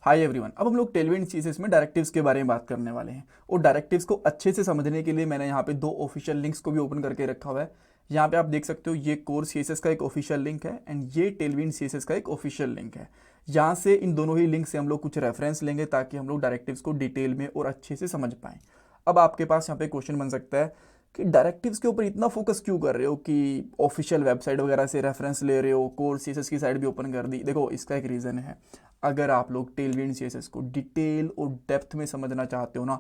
Hi everyone, अब हम लोग टेलविंड सीएसएस में डायरेक्टिव्स के बारे में बात करने वाले हैं। और डायरेक्टिव्स को अच्छे से समझने के लिए मैंने यहाँ पे दो ऑफिशियल लिंक्स को भी ओपन करके रखा हुआ है। यहाँ पे आप देख सकते हो, ये कोर सीएसएस का एक ऑफिशियल लिंक है एंड ये टेलविंड सीएसएस का एक ऑफिशियल लिंक है। यहाँ से इन दोनों ही लिंक से हम लोग कुछ रेफरेंस लेंगे ताकि हम लोग डायरेक्टिव्स को डिटेल में और अच्छे से समझ पाएँ। अब आपके पास यहाँ पे क्वेश्चन बन सकता है कि डायरेक्टिव्स के ऊपर इतना फोकस क्यों कर रहे हो, कि ऑफिशियल वेबसाइट वगैरह से रेफरेंस ले रहे हो, कोर सीएसएस की साइट भी ओपन कर दी। देखो, इसका एक रीज़न है। अगर आप लोग टेलविंड सीएसएस को डिटेल और डेप्थ में समझना चाहते हो ना,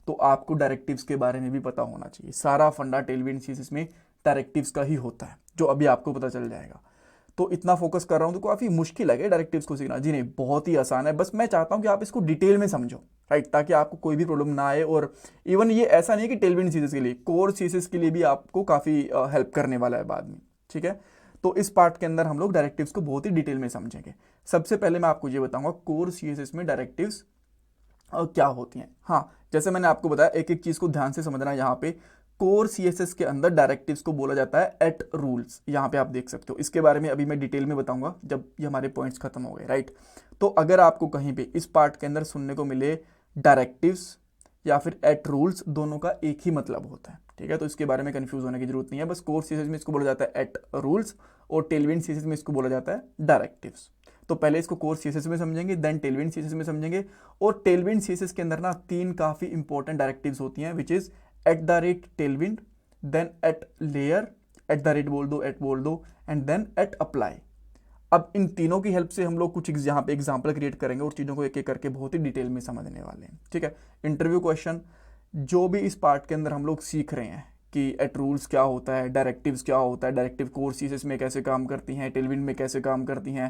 तो आपको डायरेक्टिव्स के बारे में भी पता होना चाहिए। सारा फंडा टेलविंड सीएसएस में डायरेक्टिव्स का ही होता है, जो अभी आपको पता चल जाएगा। तो इतना फोकस कर रहा हूँ तो काफ़ी मुश्किल है डायरेक्टिव्स को सीखना। जी नहीं, बहुत ही आसान है। बस मैं चाहता हूँ कि आप इसको डिटेल में समझो, राइट, ताकि आपको कोई भी प्रॉब्लम ना आए। और इवन ये ऐसा नहीं है कि टेलविंड सीएसएस के लिए, कोर सीएसएस के लिए भी आपको काफ़ी हेल्प करने वाला है बाद में। ठीक है, तो इस पार्ट के अंदर हम लोग डायरेक्टिव्स को बहुत ही डिटेल में समझेंगे। सबसे पहले मैं आपको ये बताऊंगा कोर सीएसएस में डायरेक्टिव्स क्या होती हैं। हाँ, जैसे मैंने आपको बताया, एक एक चीज़ को ध्यान से समझना है। यहाँ पे कोर सीएसएस के अंदर डायरेक्टिव्स को बोला जाता है एट रूल्स। यहाँ पे आप देख सकते हो। इसके बारे में अभी मैं डिटेल में बताऊंगा जब ये हमारे पॉइंट्स खत्म हो गए, राइट। तो अगर आपको कहीं पे इस पार्ट के अंदर सुनने को मिले डायरेक्टिव्स या फिर एट रूल्स, दोनों का एक ही मतलब होता है। ठीक है, तो इसके बारे में कंफ्यूज होने की जरूरत नहीं है। बस कोर सीएसएस में इसको बोला जाता है एट रूल्स और टेलविंड सीएसएस में इसको बोला जाता है डायरेक्टिव्स। तो पहले इसको कोर सीएसएस में समझेंगे, देन टेलविंड सीएसएस में समझेंगे। और टेलविंड सीएसएस के अंदर ना तीन काफी इंपॉर्टेंट डायरेक्टिव्स होती हैं, which is at the rate Tailwind, then at layer, at the rate बोल दो, एट बोल दो, एंड देन एट अप्लाई। अब इन तीनों की हेल्प से हम लोग कुछ यहाँ पे एग्जाम्पल क्रिएट करेंगे और चीज़ों को एक एक करके बहुत ही डिटेल में समझने वाले हैं। ठीक है, इंटरव्यू क्वेश्चन जो भी इस पार्ट के अंदर हम लोग सीख रहे हैं कि एट रूल्स क्या होता है, डायरेक्टिव्स क्या होता है, डायरेक्टिव कोर सीएसएस में कैसे काम करती हैं, टेलविंड में कैसे काम करती हैं,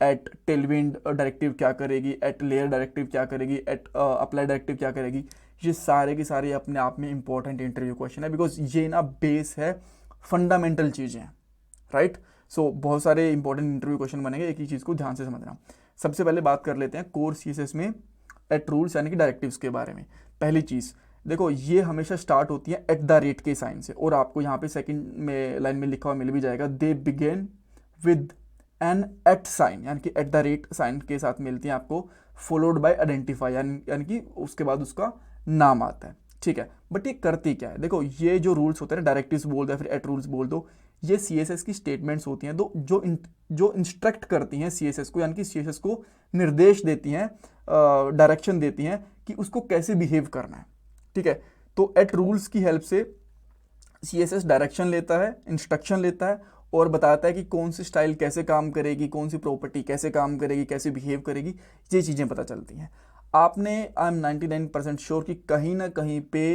एट टेलविंड डायरेक्टिव क्या करेगी, एट लेयर डायरेक्टिव क्या करेगी, एट अप्लाई डायरेक्टिव क्या करेगी, ये सारे के सारे अपने आप में इंपॉर्टेंट इंटरव्यू क्वेश्चन है। बिकॉज ये ना बेस है, फंडामेंटल चीज़ें हैं, राइट। सो बहुत सारे इंपॉर्टेंट इंटरव्यू क्वेश्चन बनेंगे, एक ही चीज़ को ध्यान से समझना। सबसे पहले बात कर लेते हैं कोर सीएसएस में एट रूल्स यानी कि डायरेक्टिव्स के बारे में। पहली चीज़ देखो, ये हमेशा स्टार्ट होती है एट द रेट के साइन से, और आपको यहाँ पे सेकंड में लाइन में लिखा हुआ मिल भी जाएगा, they begin with an at sign, यानी कि एट द रेट साइन के साथ मिलती हैं आपको, फॉलोड बाय आइडेंटिफाई, यानी कि उसके बाद उसका नाम आता है। ठीक है, बट ये करती क्या है? देखो, ये जो रूल्स होते हैं, डायरेक्टिव्स बोल दो या फिर एट रूल्स बोल दो, ये सीएसएस की स्टेटमेंट्स होती हैं जो इंस्ट्रक्ट करती हैं सीएसएस को, यानी कि सीएसएस को निर्देश देती हैं, डायरेक्शन देती हैं कि उसको कैसे बिहेव करना है। ठीक है, तो एट रूल्स की हेल्प से सीएसएस डायरेक्शन लेता है, इंस्ट्रक्शन लेता है और बताता है कि कौन सी स्टाइल कैसे काम करेगी, कौन सी प्रॉपर्टी कैसे काम करेगी, कैसे बिहेव करेगी, ये चीज़ें पता चलती हैं। आपने, आई एम 99% श्योर कि कहीं ना कहीं पे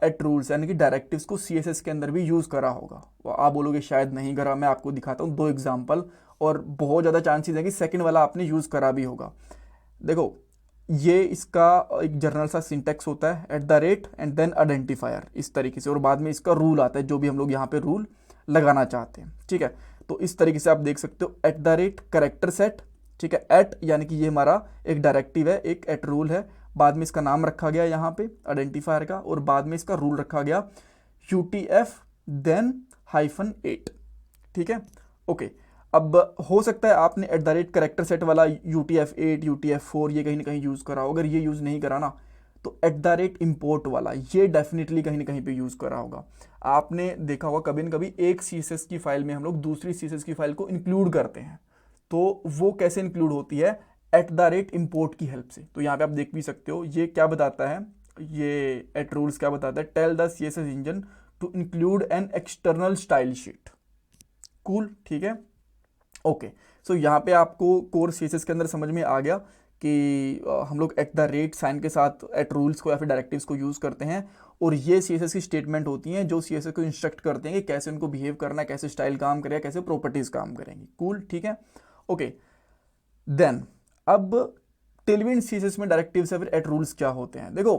एट रूल्स यानी कि डायरेक्टिव्स को सीएसएस के अंदर भी यूज़ करा होगा। आप बोलोगे शायद नहीं करा, मैं आपको दिखाता हूँ दो एग्जाम्पल, और बहुत ज़्यादा चांसेस है कि सेकंड वाला आपने यूज़ करा भी होगा। देखो, ये इसका एक जर्नल सा सिंटेक्स होता है, at the rate and then identifier, इस तरीके से, और बाद में इसका रूल आता है जो भी हम लोग यहाँ पे रूल लगाना चाहते हैं। ठीक है, तो इस तरीके से आप देख सकते हो, eight the rate character set. ठीक है, एट यानी कि ये हमारा एक डायरेक्टिव है, एक एट रूल है, बाद में इसका नाम रखा गया यहाँ पे आइडेंटिफायर का, और बाद में इसका रूल रखा गया UTF देन -8। ठीक है, ओके। अब हो सकता है आपने eight the rate character set वाला UTF-8, UTF-4 ये कहीं ना कहीं यूज़ करा हो। अगर ये यूज़ नहीं करा ना, तो एट द रेट इम्पोर्ट वाला ये डेफिनेटली कहीं ना कहीं पे यूज़ करा होगा। आपने देखा होगा कभी न कभी एक सीएसएस की फाइल में हम लोग दूसरी सीएसएस की फाइल को इंक्लूड करते हैं, तो वो कैसे इंक्लूड होती है? एट द रेट इम्पोर्ट की हेल्प से। तो यहाँ पे आप देख भी सकते हो, ये क्या बताता है, ये एट रूल्स क्या बताता है, tell the CSS engine to include an external style sheet. Cool, ठीक है, ओके। सो यहाँ पे आपको कोर सीएसएस के अंदर समझ में आ गया कि हम लोग एट द रेट साइन के साथ एट रूल्स को या फिर डायरेक्टिव्स को यूज़ करते हैं, और ये सीएसएस की स्टेटमेंट होती हैं जो सीएसएस को इंस्ट्रक्ट करते हैं कि कैसे उनको बिहेव करना है, कैसे स्टाइल काम करेगा, कैसे प्रॉपर्टीज काम करेंगी। कूल, ठीक है, ओके। देन अब टेलविंड सीएसएस में डायरेक्टिव्स या फिर एट रूल्स क्या होते हैं? देखो,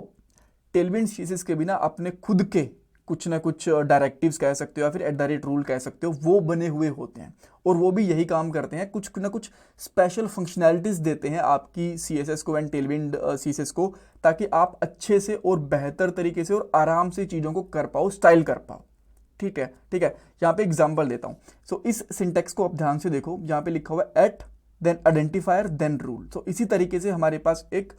टेलविंड सीएसएस के बिना अपने खुद के कुछ ना कुछ डायरेक्टिव्स कह सकते हो या फिर एट द रेट रूल कह सकते हो, वो बने हुए होते हैं, और वो भी यही काम करते हैं, कुछ ना कुछ स्पेशल फंक्शनैलिटीज देते हैं आपकी सीएसएस को एंड टेलविंड सीएसएस को, ताकि आप अच्छे से और बेहतर तरीके से और आराम से चीज़ों को कर पाओ, स्टाइल कर पाओ। ठीक है, ठीक है, यहाँ पे एग्जाम्पल देता हूँ। सो इस सिंटेक्स को आप ध्यान से देखो, यहाँ पे लिखा हुआ है at then identifier, then rule. तो इसी तरीके से हमारे पास एक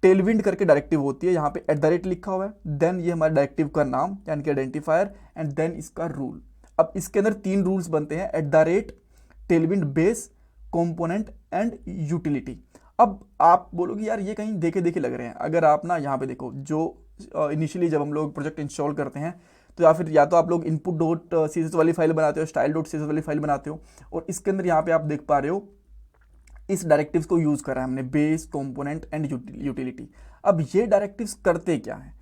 टेलविंड करके डायरेक्टिव होती है, यहाँ पे @ लिखा हुआ है, देन ये हमारे डायरेक्टिव का नाम यानी कि आइडेंटिफायर, एंड देन इसका रूल। अब इसके अंदर 3 रूल्स बनते हैं, @ Tailwind base, component and utility. अब आप बोलोगे यार ये कहीं देखे देखे लग रहे हैं। अगर आप ना यहाँ पे देखो, जो इनिशियली जब हम लोग प्रोजेक्ट इंस्टॉल करते हैं तो या तो आप लोग input.css वाली फाइल बनाते हो, style.css वाली फाइल बनाते हो, और इसके अंदर यहाँ पे आप देख पा रहे हो इस डायरेक्टिव्स को यूज करा है हमने, बेस, कंपोनेंट एंड यूटिलिटी। अब ये डायरेक्टिव्स करते क्या है,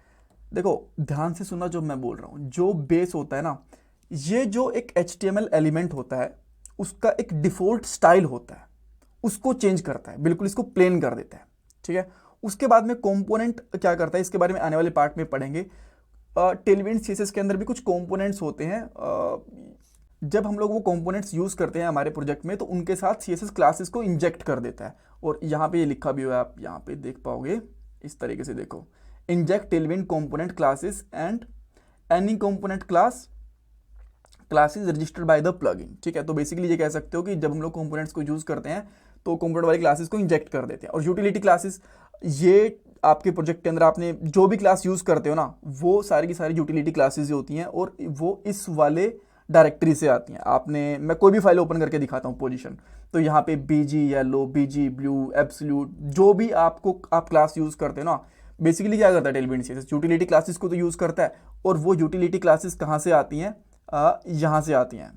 देखो ध्यान से सुनना जो मैं बोल रहा हूँ। जो बेस होता है ना, ये जो एक HTML एलिमेंट होता है उसका एक डिफॉल्ट स्टाइल होता है, उसको चेंज करता है, बिल्कुल इसको प्लेन कर देता है, ठीक है। उसके बाद में कंपोनेंट क्या करता है, इसके बारे में आने वाले पार्ट में पढ़ेंगे। टेलविंड सीएसएस के अंदर भी कुछ कंपोनेंट्स होते हैं। जब हम लोग वो कंपोनेंट्स यूज करते हैं हमारे प्रोजेक्ट में, तो उनके साथ सीएसएस क्लासेस को इंजेक्ट कर देता है। और यहाँ पे ये लिखा भी हुआ है, आप यहाँ पे देख पाओगे इस तरीके से, देखो, inject Tailwind component classes and any component classes registered by the plugin, ठीक है। तो बेसिकली ये कह सकते हो कि जब हम लोग कंपोनेंट्स को यूज करते हैं तो कंपोनेंट वाली क्लासेस को इंजेक्ट कर देते हैं। और यूटिलिटी क्लासेस, ये आपके प्रोजेक्ट के अंदर आपने जो भी क्लास यूज करते हो ना, वो सारी की सारी यूटिलिटी क्लासेस होती हैं, और वो इस वाले डायरेक्टरी से आती हैं। मैं कोई भी फाइल ओपन करके दिखाता हूँ पोजीशन, तो यहाँ पे बीजी येलो, बीजी ब्लू, एब्सोल्यूट, जो भी आप क्लास यूज करते हो ना, बेसिकली क्या करता है टेलविंड सीएसएस, यूटिलिटी क्लासेस को तो यूज करता है। और वो यूटिलिटी क्लासेस कहाँ से आती हैं, यहाँ से आती हैं,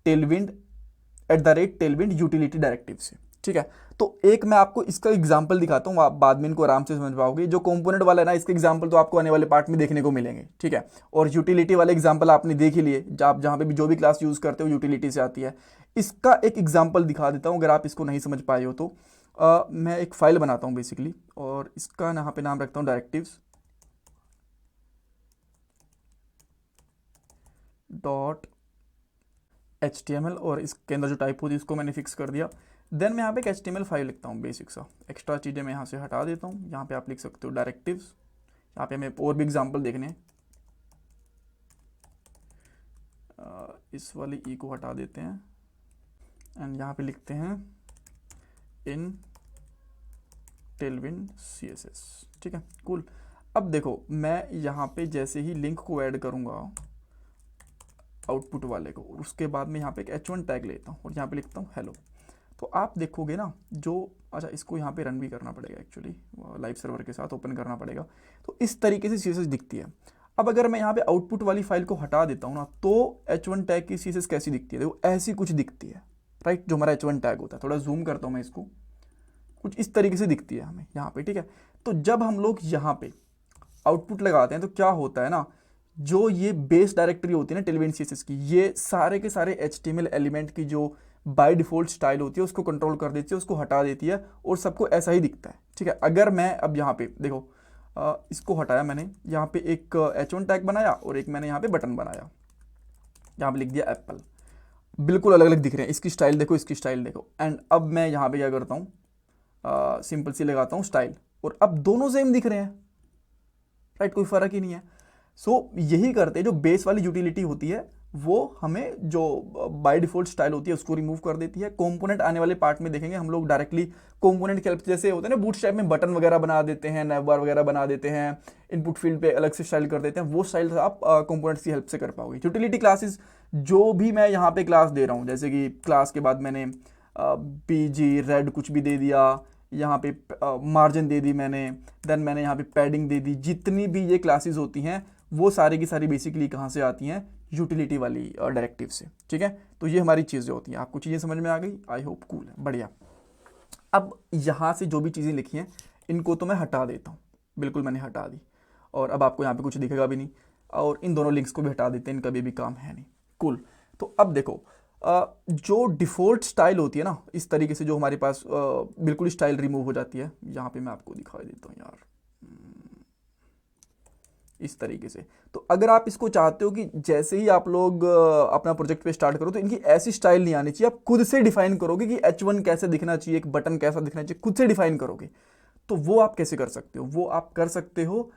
टेलविंड @टेलविंड यूटिलिटी डायरेक्टिव से, ठीक है। तो एक मैं आपको इसका एग्जांपल दिखाता हूँ, आप बाद में इनको आराम से समझ पाओगे। जो कंपोनेंट वाला है ना, इसके एग्जांपल तो आपको आने वाले पार्ट में देखने को मिलेंगे, ठीक है। और यूटिलिटी वाले एग्जांपल आपने देख ही लिए, आप जहाँ पे भी जो भी क्लास यूज करते हो यूटिलिटी से आती है। इसका एक एग्जाम्पल दिखा देता हूँ, अगर आप इसको नहीं समझ पाए हो तो। मैं एक फाइल बनाता हूँ बेसिकली, और इसका यहाँ पे नाम रखता हूँ डायरेक्टिव्स .html, और इसके अंदर जो टाइप होती है उसको मैंने फिक्स कर दिया। देन मैं यहाँ पे एक HTML फाइल लिखता हूँ बेसिक सा, एक्स्ट्रा चीज़ें मैं यहाँ से हटा देता हूँ। यहाँ पे आप लिख सकते हो डायरेक्टिव्स, यहाँ पे हमें और भी एग्जांपल देखने हैं। इस वाली ई को हटा देते हैं, एंड यहाँ पे लिखते हैं इन टेलविंड CSS, ठीक है, कूल। अब देखो, मैं यहाँ पे जैसे ही लिंक को ऐड करूँगा आउटपुट वाले को, उसके बाद में यहाँ पे एक h1 टैग लेता हूँ और यहाँ पे लिखता हूँ हेलो। तो आप देखोगे ना, अच्छा इसको यहाँ पे रन भी करना पड़ेगा, एक्चुअली लाइव सर्वर के साथ ओपन करना पड़ेगा। तो इस तरीके से CSS दिखती है। अब अगर मैं यहाँ पे आउटपुट वाली फाइल को हटा देता हूँ ना, तो h1 टैग की CSS कैसी दिखती है, देखो ऐसी कुछ दिखती है, राइट। जो हमारा h1 टैग होता है, थोड़ा जूम करता हूँ मैं इसको, कुछ इस तरीके से दिखती है हमें यहाँ पे, ठीक है। तो जब हम लोग यहाँ पे आउटपुट लगाते हैं तो क्या होता है ना, जो ये बेस डायरेक्टरी होती है ना टेलविंड CSS की, ये सारे के सारे HTML एलिमेंट की जो बाय डिफॉल्ट स्टाइल होती है उसको कंट्रोल कर देती है, उसको हटा देती है, और सबको ऐसा ही दिखता है, ठीक है। अगर मैं अब यहाँ पे देखो, इसको हटाया मैंने, यहाँ पे एक h1 टैग बनाया और एक मैंने यहाँ पे बटन बनाया, यहाँ पे लिख दिया एप्पल, बिल्कुल अलग अलग दिख रहे हैं। इसकी स्टाइल देखो, इसकी स्टाइल देखो। एंड अब मैं यहाँ पे क्या करता हूँ, सिंपल सी लगाता हूँ स्टाइल, और अब दोनों सेम दिख रहे हैं, राइट, कोई फर्क ही नहीं है। सो यही करते हैं, जो बेस वाली यूटिलिटी होती है वो हमें जो बाय डिफॉल्ट स्टाइल होती है उसको रिमूव कर देती है। कंपोनेंट आने वाले पार्ट में देखेंगे हम लोग डायरेक्टली कंपोनेंट की हेल्प से, जैसे होते हैं ना बूटस्ट्रैप में बटन वगैरह बना देते हैं, नैवबार वगैरह बना देते हैं, इनपुट फील्ड पे अलग से स्टाइल कर देते हैं, वो स्टाइल आप कंपोनेंट्स की हेल्प से कर पाओगे। यूटिलिटी क्लासेस जो भी मैं यहाँ पे क्लास दे रहा हूँ, जैसे कि क्लास के बाद मैंने PG रेड कुछ भी दे दिया, यहाँ पे मार्जिन दे दी मैंने, देन मैंने यहाँ पे पैडिंग दे दी, जितनी भी ये क्लासेस होती हैं वो सारी की सारी बेसिकली कहाँ से आती हैं, यूटिलिटी वाली डायरेक्टिव से, ठीक है। तो ये हमारी चीज़ें होती हैं। आपको चीज़ें समझ में आ गई, आई होप, कूल है, बढ़िया। अब यहाँ से जो भी चीज़ें लिखी हैं इनको तो मैं हटा देता हूँ, बिल्कुल मैंने हटा दी, और अब आपको यहाँ पे कुछ दिखेगा भी नहीं, और इन दोनों लिंक्स को भी हटा देते हैं, इनका भी काम है नहीं, कूल। तो अब देखो, जो डिफ़ॉल्ट स्टाइल होती है ना, इस तरीके से जो हमारे पास बिल्कुल स्टाइल रिमूव हो जाती है, यहाँ पे मैं आपको दिखा देता हूँ यार, इस तरीके से। तो अगर आप इसको चाहते हो कि जैसे ही आप लोग अपना प्रोजेक्ट पे स्टार्ट करो तो इनकी ऐसी स्टाइल नहीं आनी चाहिए, आप खुद से डिफाइन करोगे कि h1 कैसे दिखना चाहिए, एक बटन कैसा दिखना चाहिए, खुद से डिफाइन करोगे। तो वो आप कैसे कर सकते हो, वो आप कर सकते हो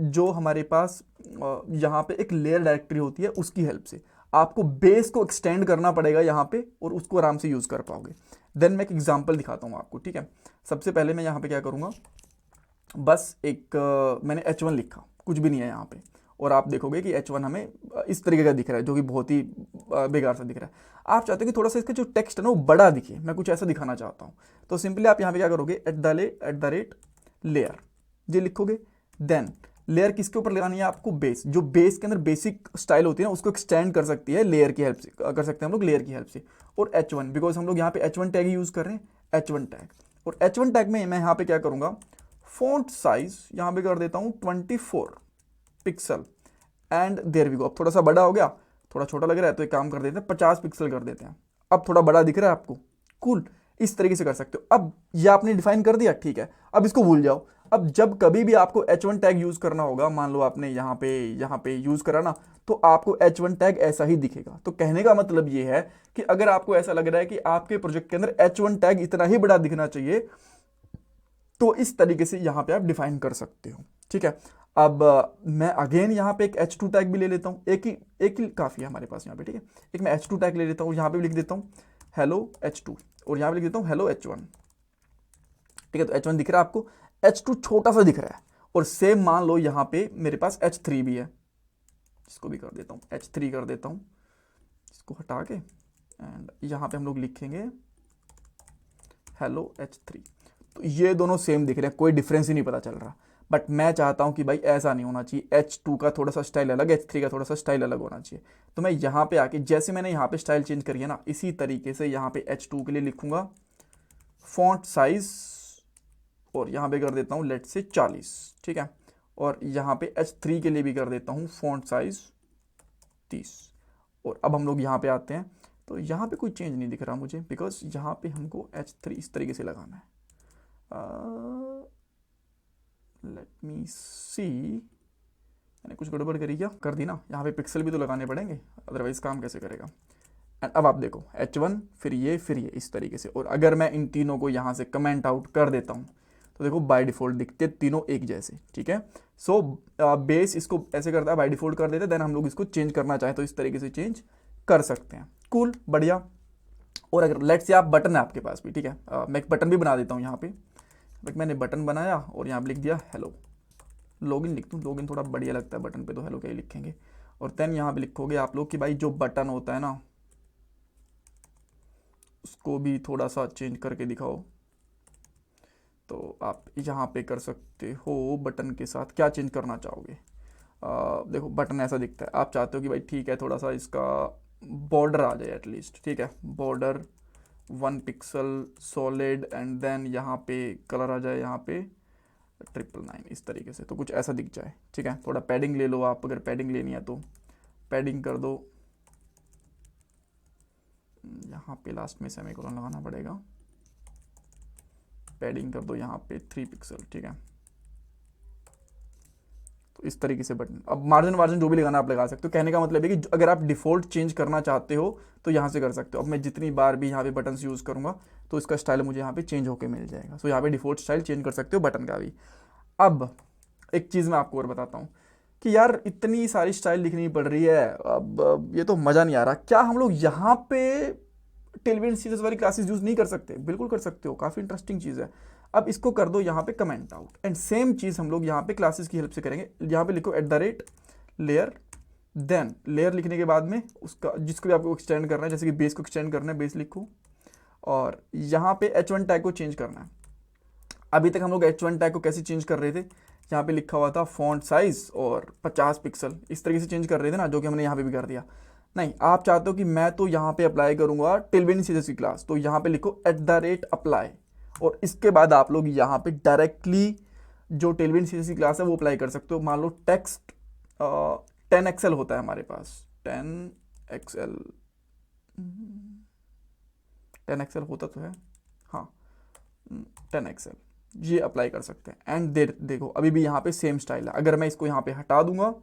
जो हमारे पास यहाँ पे एक लेयर डायरेक्टरी होती है उसकी हेल्प से। आपको बेस को एक्सटेंड करना पड़ेगा यहाँ पे और उसको आराम से यूज़ कर पाओगे। देन मैं एक एग्जांपल दिखाता हूँ आपको, ठीक है। सबसे पहले मैं यहाँ पे क्या करूँगा, बस एक मैंने H1 लिखा, कुछ भी नहीं है यहाँ पे, और आप देखोगे कि H1 हमें इस तरीके का दिख रहा है जो कि बहुत ही बेकार सा दिख रहा है। आप चाहते हो कि थोड़ा सा इसका जो टेक्स्ट है ना वो बड़ा दिखे, मैं कुछ ऐसा दिखाना चाहता हूँ, तो सिंपली आप यहाँ पे क्या करोगे, @ लेयर ये लिखोगे। देन लेयर किसके ऊपर लगानी है आपको, बेस। जो बेस के अंदर बेसिक स्टाइल होती है ना उसको एक्सटेंड कर सकती है लेयर की हेल्प से, कर सकते हैं हम लोग लेयर की हेल्प से। और H1 बिकॉज हम लोग यहाँ पे H1 टैग यूज़ कर रहे हैं, H1 टैग। और H1 टैग में मैं यहाँ पे क्या करूँगा, फॉन्ट साइज यहाँ पे कर देता हूँ 24 pixel and there we go. अब थोड़ा सा बड़ा हो गया, थोड़ा छोटा लग रहा है तो एक काम कर देते हैं 50 पिक्सल कर देते हैं। अब थोड़ा बड़ा दिख रहा है आपको, कूल। इस तरीके से कर सकते हो। अब ये आपने डिफाइन कर दिया, ठीक है, अब इसको भूल जाओ। अब जब कभी भी आपको H1 टैग यूज करना होगा, मान लो आपने यहाँ पे यूज करा ना, तो आपको H1 टैग ऐसा ही दिखेगा। तो कहने का मतलब ये है कि अगर आपको ऐसा लग रहा है कि आपके प्रोजेक्ट के अंदर H1 टैग इतना ही बड़ा दिखना चाहिए, तो इस तरीके से यहाँ पे आप डिफाइन कर सकते हो, ठीक है। अब मैं अगेन यहाँ पे एक H2 टैग भी ले लेता हूँ, एक ही काफ़ी है हमारे पास यहाँ पे, ठीक है। एक मैं H2 टैग ले लेता हूँ, यहाँ पे भी लिख देता हूँ हेलो H2 और यहाँ पे लिख देता हूँ हेलो H1, ठीक है। तो H1 दिख रहा है आपको, H2 छोटा सा दिख रहा है। और सेम मान लो यहाँ पे मेरे पास H3 भी है, इसको भी कर देता हूँ H3 कर देता हूँ, इसको हटा के एंड यहाँ पे हम लोग लिखेंगे हेलो H3। तो ये दोनों सेम दिख रहे हैं, कोई डिफरेंस ही नहीं पता चल रहा। बट मैं चाहता हूं कि भाई ऐसा नहीं होना चाहिए, H2 का थोड़ा सा स्टाइल अलग, H3 का थोड़ा सा स्टाइल अलग होना चाहिए। तो मैं यहाँ पे आके जैसे मैंने यहाँ पे स्टाइल चेंज करी है ना, इसी तरीके से यहाँ पे H2 के लिए लिखूंगा फॉन्ट साइज और यहाँ पे कर देता हूँ लेट से 40, ठीक है। और यहाँ पे H3 के लिए भी कर देता हूँ फॉन्ट साइज 30। और अब हम लोग यहाँ पे आते हैं, तो यहाँ पे कोई चेंज नहीं दिख रहा मुझे, बिकॉज यहाँ पे हमको H3 इस तरीके से लगाना है। लेट मी सी, मैंने कुछ गड़बड़ करी क्या, कर दी ना। यहाँ पे पिक्सल भी तो लगाने पड़ेंगे, अदरवाइज काम कैसे करेगा। एंड अब आप देखो H1 फिर ये इस तरीके से। और अगर मैं इन तीनों को यहाँ से कमेंट आउट कर देता हूँ तो देखो बाय डिफॉल्ट दिखते तीनों एक जैसे, ठीक है। सो बेस इसको ऐसे करता है, बाय डिफॉल्ट कर देते, देन हम लोग इसको चेंज करना चाहें तो इस तरीके से चेंज कर सकते हैं। कूल, बढ़िया। और अगर लेट्स से आप बटन है आपके पास भी, ठीक है, मैं एक बटन भी बना देता हूँ यहाँ पे। मैंने बटन बनाया और यहाँ पे लिख दिया हेलो, लॉगिन लिख दूँ, लॉगिन थोड़ा बढ़िया लगता है बटन पे, तो हेलो क्या ही लिखेंगे। और देन यहाँ पे लिखोगे आप लोग कि भाई जो बटन होता है ना उसको भी थोड़ा सा चेंज करके दिखाओ। तो आप यहाँ पे कर सकते हो बटन के साथ क्या चेंज करना चाहोगे। देखो बटन ऐसा दिखता है, आप चाहते हो कि भाई ठीक है थोड़ा सा इसका बॉर्डर आ जाए एटलीस्ट, ठीक है, border 1 pixel solid and then यहाँ पे कलर आ जाए यहाँ पे 999 इस तरीके से, तो कुछ ऐसा दिख जाए, ठीक है। थोड़ा पैडिंग ले लो आप, अगर पैडिंग लेनी है तो पैडिंग कर दो, यहाँ पे लास्ट में सेमीकोलन लगाना पड़ेगा, पैडिंग कर दो यहाँ पे 3 पिक्सल, ठीक है। तो इस तरीके से बटन, अब मार्जिन जो भी लगाना आप लगा सकते हो। कहने का मतलब है कि अगर आप डिफ़ॉल्ट चेंज करना चाहते हो तो यहाँ से कर सकते हो। अब मैं जितनी बार भी यहाँ पे बटन्स यूज़ करूँगा तो इसका स्टाइल मुझे यहाँ पे चेंज होकर मिल जाएगा। सो यहाँ पे डिफ़ॉल्ट स्टाइल चेंज कर सकते हो बटन का भी। अब एक चीज़ मैं आपको और बताता हूँ कि यार इतनी सारी स्टाइल लिखनी पड़ रही है, अब ये तो मज़ा नहीं आ रहा। क्या हम लोग यहाँ पे टेलविंड सीरीज वाली क्लासेस यूज़ नहीं कर सकते? बिल्कुल कर सकते हो, काफ़ी इंटरेस्टिंग चीज़ है। अब इसको कर दो यहाँ पे कमेंट आउट एंड सेम चीज़ हम लोग यहाँ पे क्लासेस की हेल्प से करेंगे। यहाँ पे लिखो @लेयर, देन लेयर लिखने के बाद में उसका जिसको भी आपको एक्सटेंड करना है, जैसे कि बेस को एक्सटेंड करना है, बेस लिखो और यहाँ पे H1 टैग को चेंज करना है। अभी तक हम लोग H1 टैग को कैसे चेंज कर रहे थे, यहाँ पे लिखा हुआ था फॉन्ट साइज और 50 पिक्सल, इस तरीके से चेंज कर रहे थे ना, जो कि हमने यहाँ पे भी कर दिया। नहीं, आप चाहते हो कि मैं तो यहाँ पे अप्लाई करूँगा टेलविंड सीरीज की क्लास, तो यहाँ पे लिखो @अप्लाई और इसके बाद आप लोग यहाँ पे डायरेक्टली जो टेलविंड सीरीज की क्लास है वो अप्लाई कर सकते हो। मान लो टेक्स्ट 10 एक्सेल होता है हमारे पास, 10 एक्सेल होता तो है, हाँ 10 एक्सेल, ये अप्लाई कर सकते हैं। एंड देखो अभी भी यहाँ पे सेम स्टाइल है। अगर मैं इसको यहाँ पे हटा दूंगा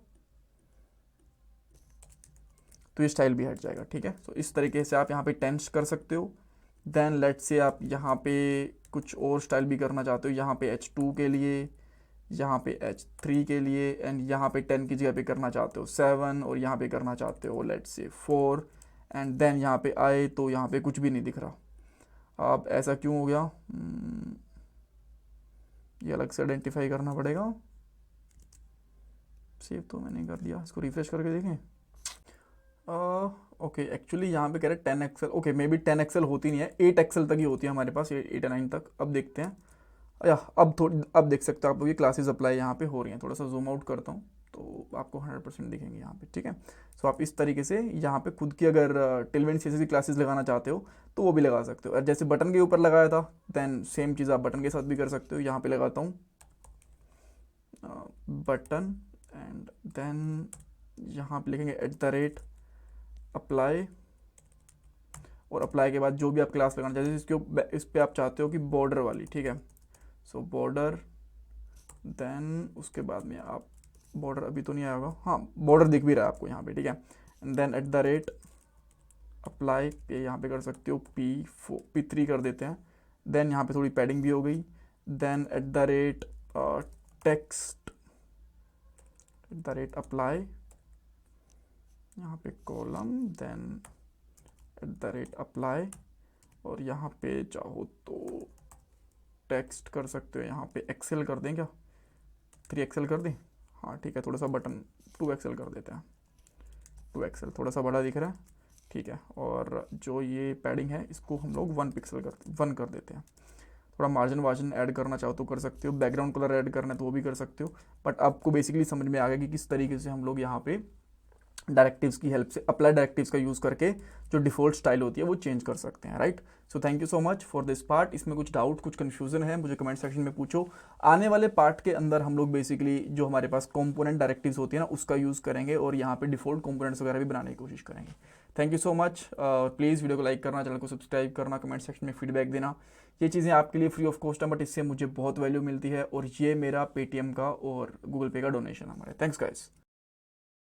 तो ये स्टाइल भी हट जाएगा, ठीक है। तो इस तरीके से आप यहाँ पे टेंस कर सकते हो। देन लेट से आप यहाँ पे कुछ और स्टाइल भी करना चाहते हो, यहाँ पे H2 के लिए यहाँ पे H3 के लिए, एंड यहाँ पे 10 की जगह पे करना चाहते हो 7, और यहाँ पे करना चाहते हो लेट्स से 4, एंड देन यहाँ पे आए तो यहाँ पे कुछ भी नहीं दिख रहा। अब ऐसा क्यों हो गया? ये अलग से आइडेंटिफाई करना पड़ेगा। सेव तो मैंने कर दिया, इसको रिफ्रेश करके देखें। ओके, एक्चुअली यहाँ पे कह रहे 10 एक्सेल। ओके, मे बी 10 एक्सेल होती नहीं है, 8 एक्सेल तक ही होती है हमारे पास, 8 या 9 तक। अब देखते हैं। या अब देख सकते हो आप लोग, ये क्लासेस अप्लाई यहाँ पे हो रही हैं। थोड़ा सा जूम आउट करता हूँ तो आपको 100% दिखेंगे यहाँ पे, ठीक है। सो आप इस तरीके से यहाँ पे खुद की अगर टेलविंड सीएसएस की क्लासेस लगाना चाहते हो तो वो भी लगा सकते हो। और जैसे बटन के ऊपर लगाया था, देन सेम चीज़ आप बटन के साथ भी कर सकते हो। यहाँ पे लगाता हूँ बटन, एंड देन यहाँ पे लिखेंगे @अप्लाई, और अप्लाई के बाद जो भी आप क्लास लगाना चाहते हो इस पे आप चाहते हो कि बॉर्डर वाली, ठीक है। सो बॉर्डर, देन उसके बाद में आप बॉर्डर अभी तो नहीं आएगा, हाँ बॉर्डर दिख भी रहा है आपको यहाँ पे, ठीक है। एंड देन @अप्लाई पे यहाँ पे कर सकते हो P3 कर देते हैं। देन यहाँ पे थोड़ी पैडिंग भी हो गई। देन @टेक्स्ट @अप्लाई, यहाँ पे कॉलम, देन @अप्लाई, और यहाँ पे चाहो तो टेक्स्ट कर सकते हो। यहाँ पे एक्सेल कर दें क्या? 3 एक्सेल कर दें? हाँ ठीक है, थोड़ा सा बटन 2 एक्सेल कर देते हैं। 2 एक्सेल थोड़ा सा बड़ा दिख रहा है, ठीक है। और जो ये पैडिंग है इसको हम लोग 1 कर देते हैं। थोड़ा मार्जिन ऐड करना चाहो तो कर सकते हो, बैकग्राउंड कलर ऐड करना है तो वो भी कर सकते हो। बट आपको बेसिकली समझ में आ गया कि किस तरीके से हम लोग यहाँ पे डायरेक्टिव्स की हेल्प से, अप्लाई डायरेक्टिव्स का यूज़ करके जो डिफ़ॉल्ट स्टाइल होती है वो चेंज कर सकते हैं, right. So thank you so much for this part. इसमें कुछ डाउट, कुछ कन्फ्यूजन है, मुझे कमेंट सेक्शन में पूछो। आने वाले पार्ट के अंदर हम लोग बेसिकली जो हमारे पास कंपोनेंट डायरेक्टिव्स होती है ना उसका यूज़ करेंगे, और यहाँ पे डिफ़ॉल्ट कंपोनेंट्स वगैरह भी बनाने की कोशिश करेंगे। Thank you so much. Please video को लाइक करना, चैनल को सब्सक्राइब करना, कमेंट सेक्शन में फीडबैक देना। ये चीज़ें आपके लिए फ्री ऑफ कॉस्ट है, बट इससे मुझे बहुत वैल्यू मिलती है, और ये मेरा पेटीएम का और गूगल पे का डोनेशन हमारे। Thanks guys.